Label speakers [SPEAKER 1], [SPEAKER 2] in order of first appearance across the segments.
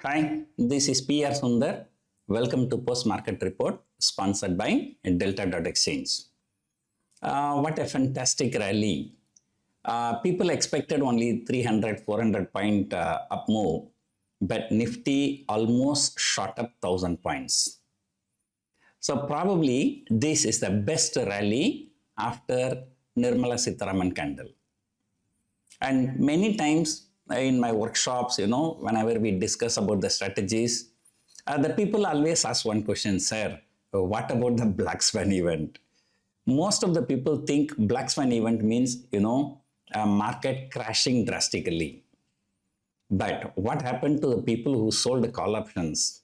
[SPEAKER 1] Hi, this is PR Sundar. Welcome to Post Market Report sponsored by Delta.exchange. What a fantastic rally. People expected only 300, 400 point up move, but Nifty almost shot up 1000 points. So probably this is the best rally after Nirmala Sitharaman candle. And many times in my workshops, whenever we discuss about the strategies, the people always ask one question, sir, what about the black swan event? Most of the people think black swan event means, a market crashing drastically. But what happened to the people who sold call options?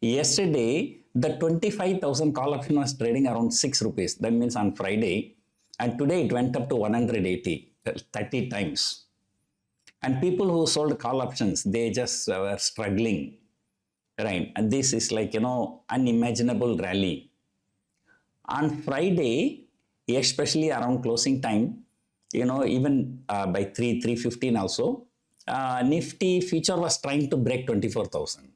[SPEAKER 1] Yesterday, the 25,000 call option was trading around 6 rupees. That means on Friday. And today it went up to 180, 30 times. And people who sold call options, they just were struggling. Right. And this is like, unimaginable rally. On Friday, especially around closing time, even by 3:15 also, Nifty future was trying to break 24,000.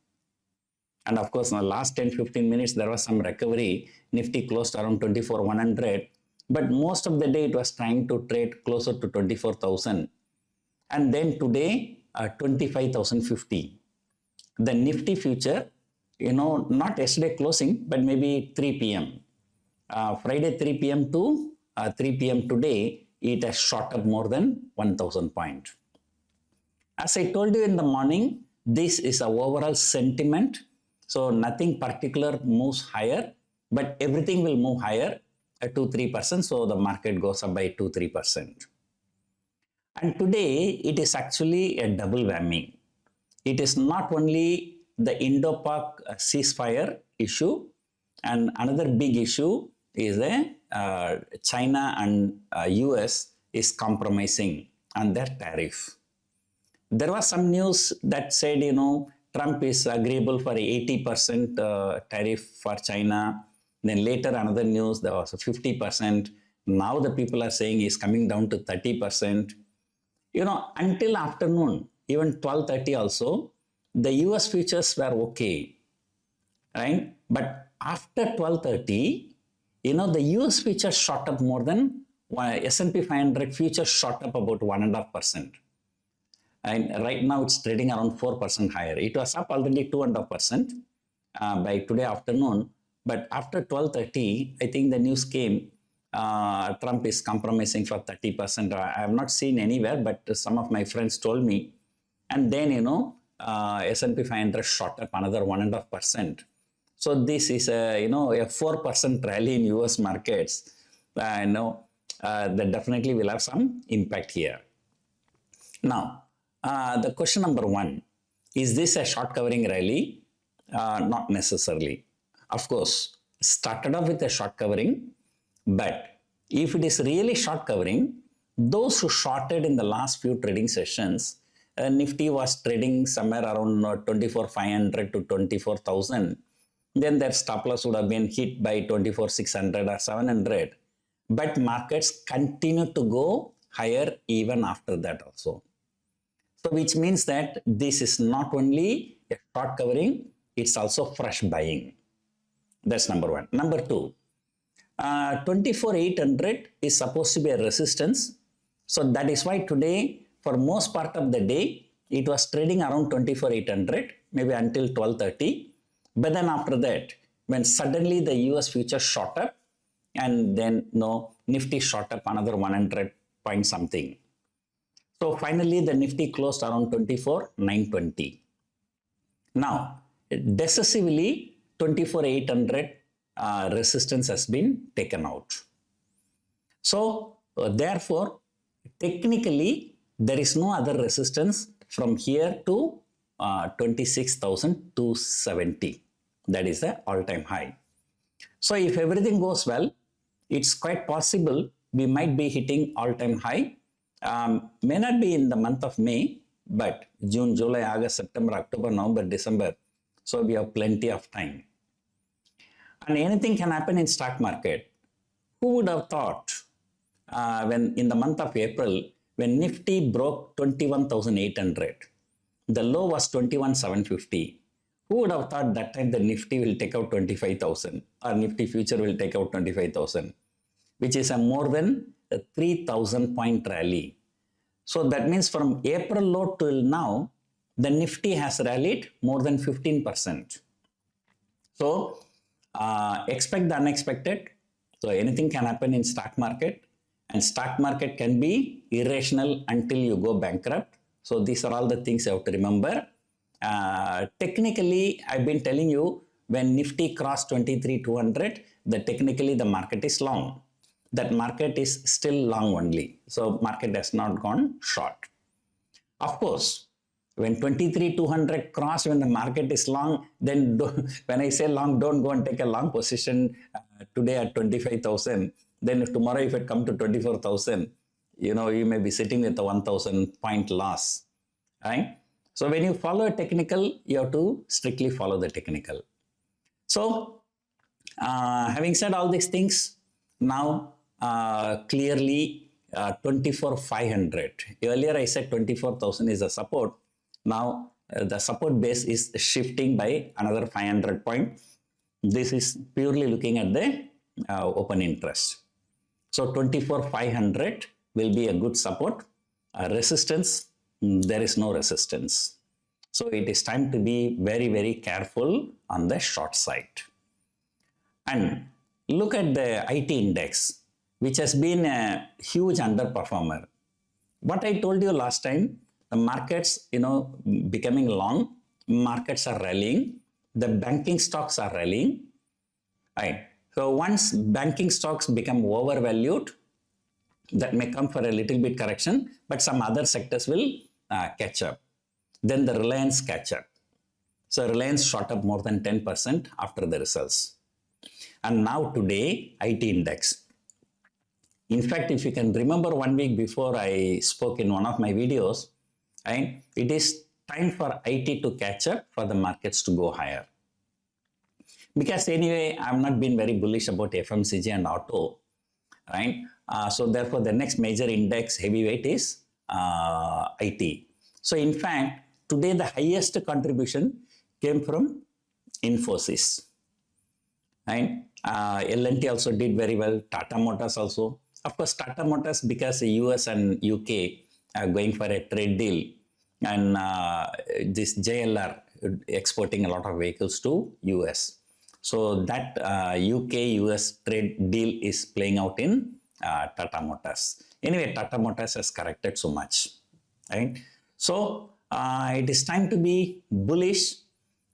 [SPEAKER 1] And of course, in the last 10-15 minutes, there was some recovery. Nifty closed around 24,100. But most of the day, it was trying to trade closer to 24,000. And then today, 25,050. The Nifty future, not yesterday closing, but maybe 3 p.m. Friday 3 p.m. to 3 p.m. today, it has shot up more than 1,000 points. As I told you in the morning, this is an overall sentiment. So nothing particular moves higher, but everything will move higher at 2-3%. So the market goes up by 2-3%. And today, it is actually a double whammy. It is not only the Indo-Pak ceasefire issue, and another big issue is China and US is compromising on their tariff. There was some news that said, Trump is agreeable for 80% tariff for China. Then later another news, there was a 50%. Now the people are saying he's coming down to 30%. Until afternoon, even 12:30 also, the US futures were okay, right? But after 12:30, the US futures shot up more than S&P 500 futures shot up about 1.5%. And right now it's trading around 4% higher. It was up already 2.5% by today afternoon. But after 12:30, I think the news came, Trump is compromising for 30%. I have not seen anywhere, but some of my friends told me. And then, S&P 500 shot up another 1.5%. So this is a 4% rally in US markets. That definitely will have some impact here. Now, the question number one, is this a short covering rally? Not necessarily. Of course, started off with a short covering, but if it is really short covering, those who shorted in the last few trading sessions, Nifty was trading somewhere around 24,500 to 24,000. Then their stop loss would have been hit by 24,600 or 700. But markets continue to go higher even after that also. So which means that this is not only a short covering, it's also fresh buying. That's number one. Number two, 24,800 is supposed to be a resistance. So that is why today, for most part of the day, it was trading around 24,800, maybe until 12:30. But then after that, when suddenly the US future shot up, and then Nifty shot up another 100 point something. So finally, the Nifty closed around 24,920. Now, decisively, 24,800 resistance has been taken out. So, therefore, technically, there is no other resistance from here to 26,270. That is the all-time high. So, if everything goes well, it's quite possible we might be hitting all-time high. May not be in the month of May, but June, July, August, September, October, November, December. So we have plenty of time. And anything can happen in stock market. Who would have thought when in the month of April, when Nifty broke 21,800, the low was 21,750. Who would have thought that time the Nifty will take out 25,000 or Nifty future will take out 25,000, which is a more than a 3,000 point rally. So that means from April low till now, the Nifty has rallied more than 15%. So expect the unexpected. So anything can happen in stock market, and stock market can be irrational until you go bankrupt. So these are all the things you have to remember. Technically, I've been telling you when Nifty crossed 23,200, technically the market is long. That market is still long only. So market has not gone short. Of course, when 23,200 cross, when the market is long, then when I say long, don't go and take a long position today at 25,000. Then if tomorrow if it come to 24,000, you may be sitting with a 1,000 point loss, right? So when you follow a technical, you have to strictly follow the technical. So having said all these things, now clearly 24,500. Earlier I said 24,000 is a support. Now the support base is shifting by another 500 points. This is purely looking at the open interest. So 24,500 will be a good support. Resistance, there is no resistance. So it is time to be very, very careful on the short side. And look at the IT index, which has been a huge underperformer. What I told you last time, the markets, becoming long, markets are rallying, the banking stocks are rallying, right? So once banking stocks become overvalued, that may come for a little bit correction, but some other sectors will catch up. Then the Reliance catch up. So Reliance shot up more than 10% after the results. And now today, IT index. In fact, if you can remember 1 week before I spoke in one of my videos, right, it is time for IT to catch up for the markets to go higher. Because anyway, I've not been very bullish about FMCG and auto, right? So therefore, the next major index heavyweight is IT. So in fact, today the highest contribution came from Infosys, right? L&T also did very well. Tata Motors also. Of course, Tata Motors, because the US and UK are going for a trade deal, and this JLR exporting a lot of vehicles to US. So that UK-US trade deal is playing out in Tata Motors. Anyway, Tata Motors has corrected so much, right? So it is time to be bullish,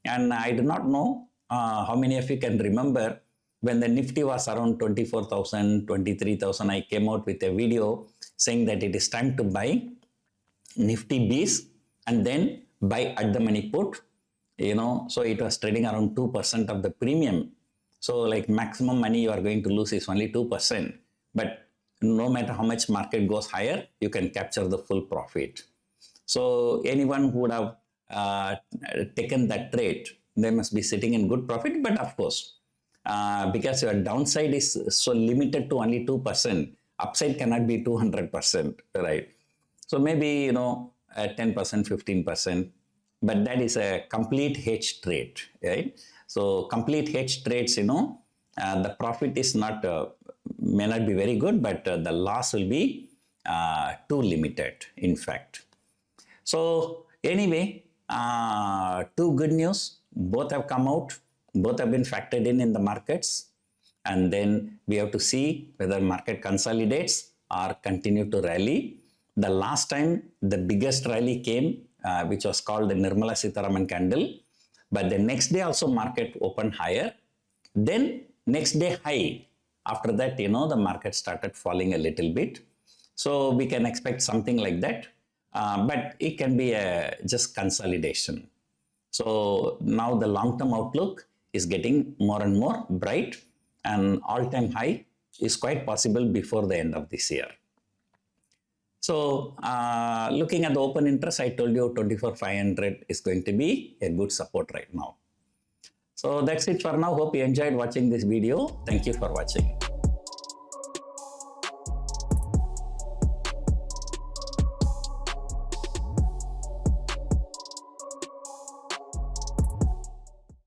[SPEAKER 1] and I do not know how many of you can remember when the Nifty was around 24,000, 23,000, I came out with a video saying that it is time to buy Nifty Beats and then buy at the money put. So it was trading around 2% of the premium. So like maximum money you are going to lose is only 2%. But no matter how much market goes higher, you can capture the full profit. So anyone who would have taken that trade, they must be sitting in good profit. But of course, because your downside is so limited to only 2%, upside cannot be 200%, right? So maybe, 10%, 15%. But that is a complete hedge trade, right? So complete hedge trades, the profit is may not be very good, but the loss will be too limited, in fact. So anyway, two good news. Both have come out. Both have been factored in the markets. And then we have to see whether market consolidates or continue to rally. The last time, the biggest rally came, which was called the Nirmala Sitharaman candle. But the next day also market opened higher. Then next day high. After that, the market started falling a little bit. So we can expect something like that. But it can be just consolidation. So now the long-term outlook is getting more and more bright, and all-time high is quite possible before the end of this year. So looking at the open interest, I told you 24,500 is going to be a good support right now. So that's it for now. Hope you enjoyed watching this video. Thank you for watching.